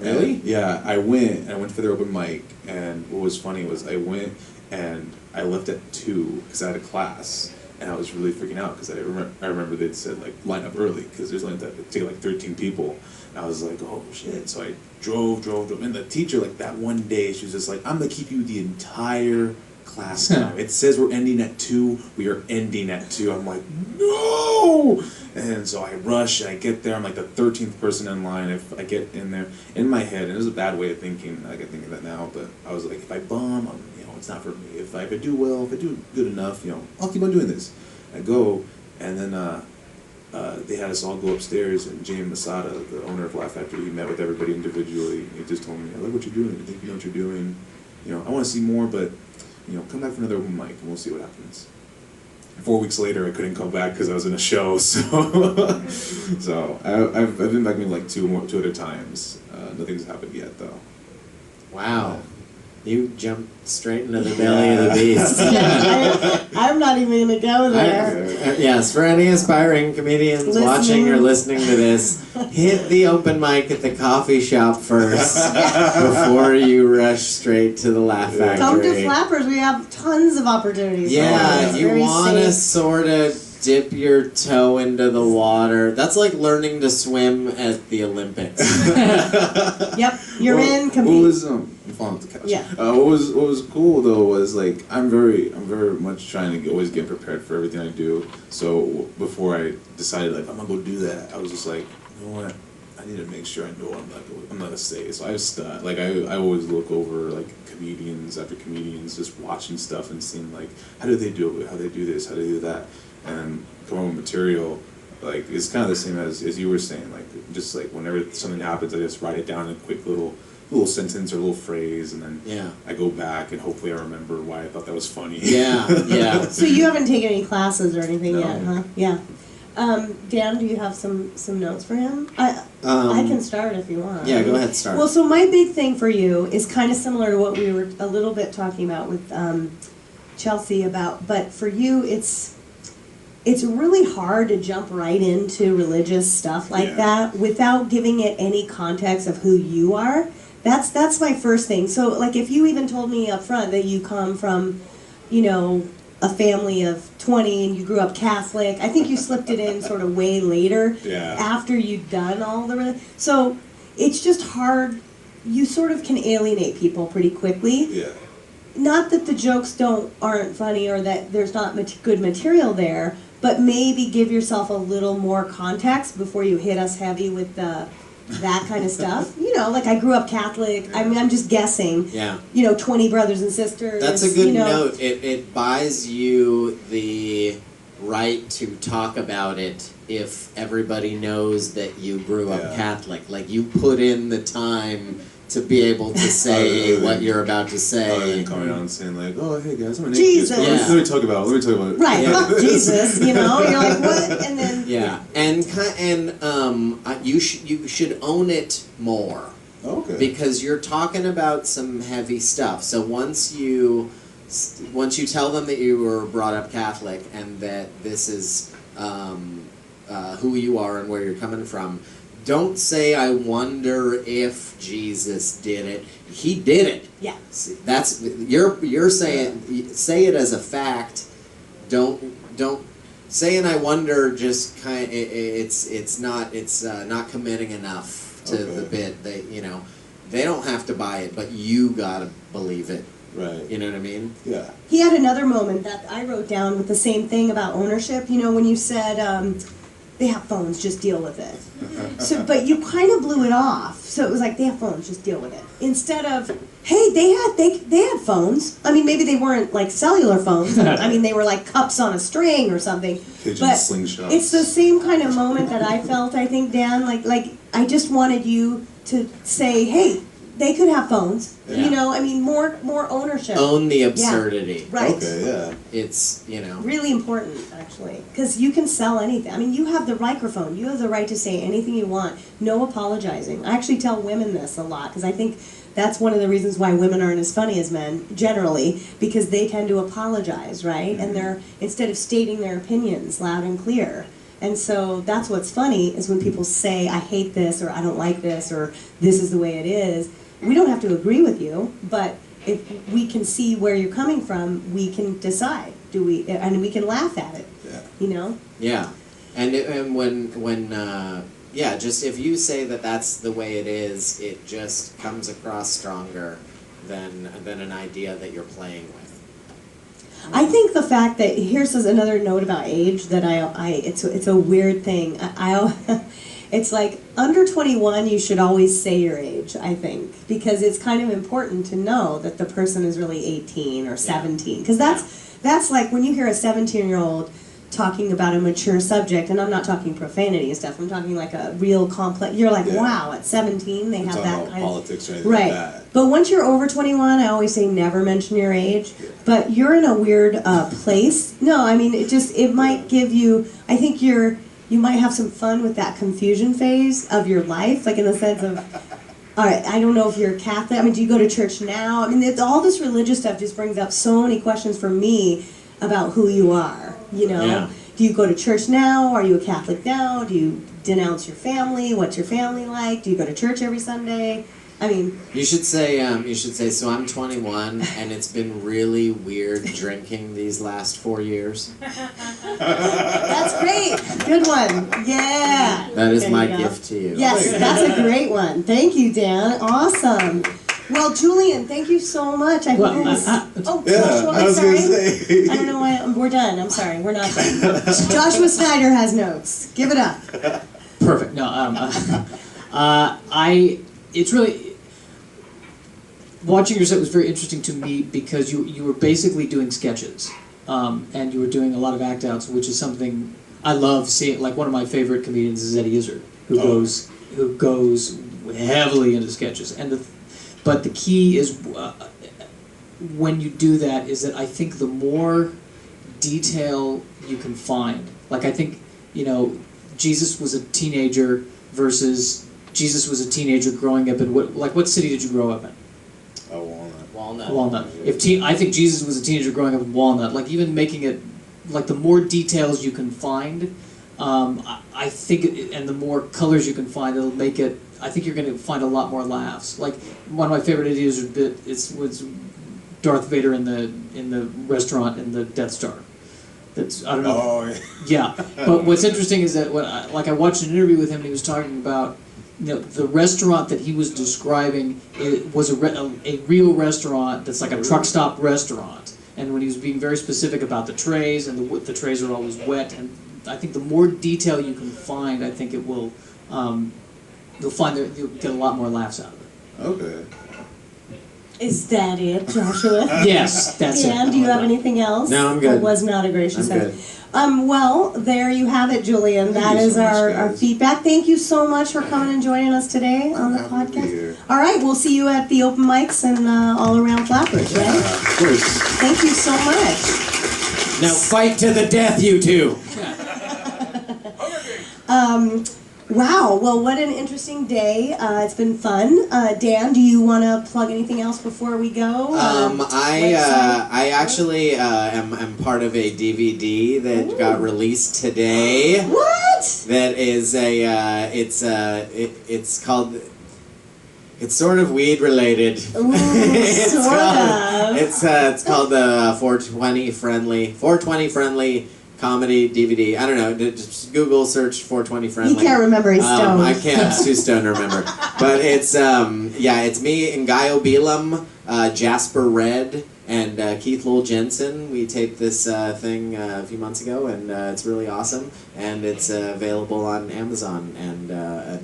Really? And, yeah, I went for their open mic, and what was funny was I went and I left at 2 because I had a class, and I was really freaking out because I remember they'd said like line up early because there's only that take like 13 people. And I was like, oh shit! So I drove, and the teacher like that one day she was just like, I'm gonna keep you the entire class time. It says we're ending at 2. We are ending at 2. I'm like, no! And so I rush and I get there. I'm like the 13th person in line. If I get in there, in my head, and it was a bad way of thinking. I can think of that now, but I was like, if I bomb, I'm it's not for me. If I do well, if I do good enough, I'll keep on doing this. I go, and then they had us all go upstairs, and James Masada, the owner of Laugh Factory, he met with everybody individually. He just told me, I like what you're doing. I think you know what you're doing. I want to see more, but, come back for another open mic, and we'll see what happens. 4 weeks later, I couldn't come back because I was in a show, so I've been back maybe like two other times. Nothing's happened yet, though. Wow. You jumped straight into the belly of the beast. I'm not even going to go there. Yes, for any aspiring comedians watching or listening to this, hit the open mic at the coffee shop first before you rush straight to the Laugh Factory. Come to Flappers. We have tons of opportunities. Yeah, you want to sort of dip your toe into the water. That's like learning to swim at the Olympics. Yep, you're in. Compete. What was I'm falling off the couch. Yeah. What was cool though was like I'm very much trying to always get prepared for everything I do. So before I decided like I'm gonna go do that, I was just like, you know what? I need to make sure I know what I'm not gonna say. So I always look over like comedians after comedians, just watching stuff and seeing like how do they do it, how they do this, how they do that, and come up with material. Like it's kind of the same as you were saying. Like just like whenever something happens, I just write it down in a quick little sentence or little phrase, and then I go back and hopefully I remember why I thought that was funny. Yeah. So you haven't taken any classes or anything No. yet, huh? Yeah. Dan, do you have some notes for him? I can start if you want. Yeah, go ahead, start. Well, so my big thing for you is kind of similar to what we were a little bit talking about with Chelsea about, but for you, it's really hard to jump right into religious stuff like that without giving it any context of who you are. That's my first thing. So, like, if you even told me up front that you come from, a family of 20 and you grew up Catholic, I think you slipped it in sort of way later after you'd done all the... So, it's just hard. You sort of can alienate people pretty quickly. Yeah. Not that the jokes aren't funny or that there's not good material there, but maybe give yourself a little more context before you hit us heavy with that kind of stuff. Like I grew up Catholic. I mean, I'm just guessing. Yeah. 20 brothers and sisters. That's a good note. It buys you the right to talk about it if everybody knows that you grew up Catholic. Like you put in the time to be able to say what you're about to say. And coming out and saying like, oh hey guys, I'm an Jesus. atheist. Let me talk about it. Right, fuck Jesus, you're like, what? And then... Yeah, and you should own it more. Okay. Because you're talking about some heavy stuff. So once you tell them that you were brought up Catholic and that this is who you are and where you're coming from, don't say, I wonder if Jesus did it. He did it. Yeah. See, you're saying, say it as a fact. Don't say and I wonder just it's not committing enough to the bit. They don't have to buy it, but you gotta believe it. Right. You know what I mean? Yeah. He had another moment that I wrote down with the same thing about ownership. When you said, they have phones, just deal with it. So, but you kind of blew it off. So it was like, they have phones, just deal with it. Instead of, hey, they had phones. I mean, maybe they weren't like cellular phones. I mean, they were like cups on a string or something. Pigeon but slingshots. It's the same kind of moment that I felt, I think, Dan. Like I just wanted you to say, hey, they could have phones. Yeah. I mean, more ownership. Own the absurdity. Yeah. Right. Okay, yeah. It's, really important, actually, because you can sell anything. I mean, you have the microphone. You have the right to say anything you want. No apologizing. I actually tell women this a lot, because I think that's one of the reasons why women aren't as funny as men, generally, because they tend to apologize, right? And they're, instead of stating their opinions loud and clear. And so that's what's funny, is when people say, I hate this, or I don't like this, or this is the way it is. We don't have to agree with you, but if we can see where you're coming from, we can decide. And we can laugh at it. Yeah. Yeah, and when just if you say that that's the way it is, it just comes across stronger than an idea that you're playing with. I think the fact that here's another note about age that it's a weird thing. It's like under 21, you should always say your age, I think, because it's kind of important to know that the person is really 18 or 17. Because that's like when you hear a 17-year-old talking about a mature subject, and I'm not talking profanity and stuff, I'm talking like a real complex, you're like, wow, at 17 they have that kind of politics or anything right. like that. But once you're over 21, I always say never mention your age. But you're in a weird place. No, I mean, it might give you, I think you might have some fun with that confusion phase of your life, like in the sense of, all right, I don't know if you're Catholic. I mean, do you go to church now? I mean, all this religious stuff just brings up so many questions for me about who you are, you know? Yeah. Do you go to church now? Are you a Catholic now? Do you denounce your family? What's your family like? Do you go to church every Sunday? I mean... You should say, so I'm 21, and it's been really weird drinking these last 4 years. That's great. Good one. Yeah. That is There my you go. gift to you. Yes, that's a great one. Thank you, Dan. Awesome. Well, Julian, thank you so much. I hope it was... Joshua, I'm sorry. say. I don't know why... We're done. I'm sorry. We're not done. Joshua Snyder has notes. Give it up. Perfect. No, it's really... Watching your set was very interesting to me because you were basically doing sketches, and you were doing a lot of act outs, which is something I love seeing. Like one of my favorite comedians is Eddie Izzard, who goes heavily into sketches. But the key is when you do that is that I think the more detail you can find. Like I think Jesus was a teenager versus Jesus was a teenager growing up in what city did you grow up in? Walnut. I think Jesus was a teenager growing up in Walnut. Like even making it, like the more details you can find, I think, and the more colors you can find, it'll make it. I think you're going to find a lot more laughs. Like one of my favorite ideas was Darth Vader in the restaurant in the Death Star. That's I don't know. Oh yeah. But what's interesting is that I watched an interview with him and he was talking about. The restaurant that he was describing was a real restaurant that's like a truck stop restaurant. And when he was being very specific about the trays, and the trays are always wet, and I think the more detail you can find, I think it will, you'll get a lot more laughs out of it. Okay. Is that it, Joshua? Yes, that's it. Dan, do you have anything else? No, I'm good. That was not a gracious I'm answer. good. Well, there you have it, Julian. Thank That you is so much, our guys. feedback. Thank you so much for coming and joining us today on the Happy to be here. podcast. All right, we'll see you at the open mics and all around Flappers, right? Of course. Thank you so much. Now fight to the death, you two. Wow, well, what an interesting day. It's been fun. Dan, do you want to plug anything else before we go? I actually am part of a DVD that got released today. What? That is it's called. It's sort of weed related. Ooh, sort of. It's called the 420 friendly comedy DVD. I don't know. Just Google search 420 friendly. He can't remember. He's stoned. I can't. I'm too stoned to remember. But it's it's me and Guy Obelam, Jasper Red, and Keith Lowell Jensen. We taped this thing a few months ago, and it's really awesome. And it's available on Amazon and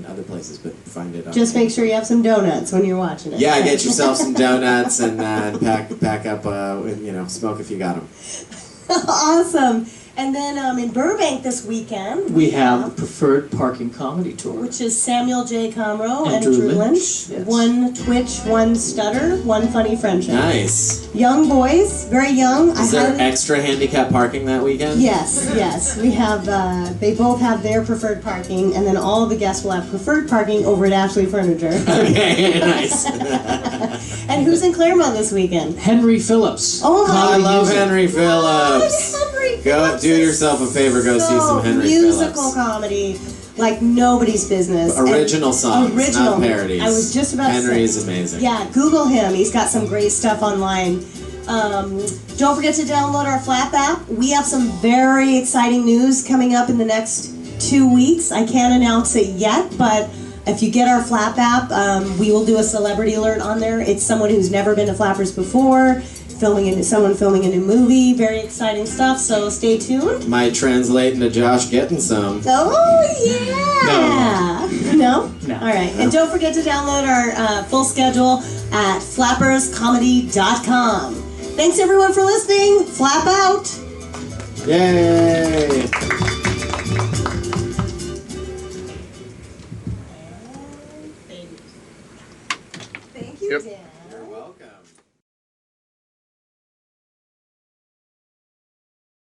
other places, but find it on. Just make sure you have some donuts when you're watching it. Yeah, get yourself some donuts and pack up. Smoke if you got them. Awesome. And then in Burbank this weekend, We have the Preferred Parking Comedy Tour. which is Samuel J. Comroe And and Drew Drew Lynch, Lynch. yes. One Twitch, one Stutter, one Funny Friendship. Nice. Young boys, very young. Is there extra handicap parking that weekend? Yes. We have, they both have their preferred parking, and then all of the guests will have preferred parking over at Ashley Furniture. Okay, nice. And who's in Claremont this weekend? Henry Phillips. Oh my I Comedy love music. Henry Phillips. Henry Go Phillips do is yourself a favor. Go see some Henry musical Phillips. comedy like nobody's business. Original And songs, original. not parodies. I was just about to say. Henry is amazing. Yeah, Google him. He's got some great stuff online. Don't forget to download our Flap app. We have some very exciting news coming up in the next 2 weeks. I can't announce it yet, but if you get our Flap app, we will do a celebrity alert on there. It's someone who's never been to Flappers before. someone filming a new movie. Very exciting stuff. So stay tuned. Might translate into Josh getting some. Oh yeah. No. No. All right. And don't forget to download our full schedule at flapperscomedy.com. Thanks everyone for listening. Flap out. Yay! Thank you, Yep. Dan.